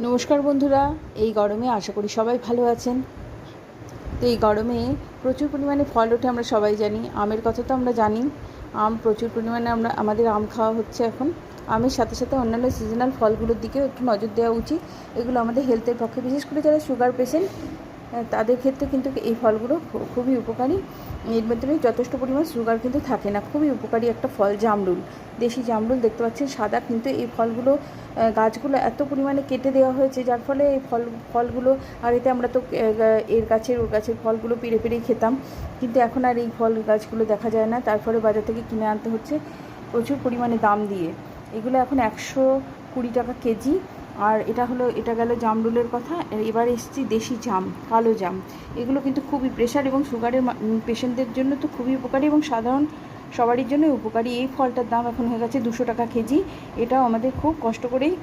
নমস্কার বন্ধুরা, এই গরমে আশা করি সবাই ভালো আছেন। তো এই গরমে প্রচুর পরিমাণে ফল ওঠে, আমরা সবাই জানি। আমের কথা তো আমরা জানি, আম প্রচুর পরিমাণে আমাদের আম খাওয়া হচ্ছে এখন। আমের সাথে সাথে অন্যান্য সিজনাল ফলগুলোর দিকেও একটু নজর দেওয়া উচিত। এগুলো আমাদের হেলথের পক্ষে, বিশেষ করে যারা সুগার পেশেন্ট তাদের ক্ষেত্রে কিন্তু এই ফলগুলো খুবই উপকারী। এর মধ্যে যথেষ্ট পরিমাণ সুগার কিন্তু থাকে না। খুবই উপকারী একটা ফল জামরুল, দেশি জামরুল দেখতে পাচ্ছেন, সাদা। কিন্তু এই ফলগুলো গাছগুলো এত পরিমাণে কেটে দেওয়া হয়েছে, যার ফলে এই ফলগুলো, আর এতে আমরা তো এর গাছের ওর গাছের ফলগুলো পেড়ে পেড়েই খেতাম, কিন্তু এখন আর এই ফল গাছগুলো দেখা যায় না। তারপরে বাজার থেকে কিনে আনতে হচ্ছে প্রচুর পরিমাণে দাম দিয়ে। এগুলো এখন 120 টাকা কেজি। আর এটা গেল জামরুলের কথা। এবার এসেছি দেশি জাম, কালো জাম। এগুলো কিন্তু খুবই প্রেশার এবং সুগারের পেশেন্টদের জন্য তো খুবই উপকারী, এবং সাধারণ সবারই জন্য উপকারী। এই ফলটার দাম এখন হয়ে গেছে 200 টাকা কেজি। এটাও আমাদের খুব কষ্ট করেই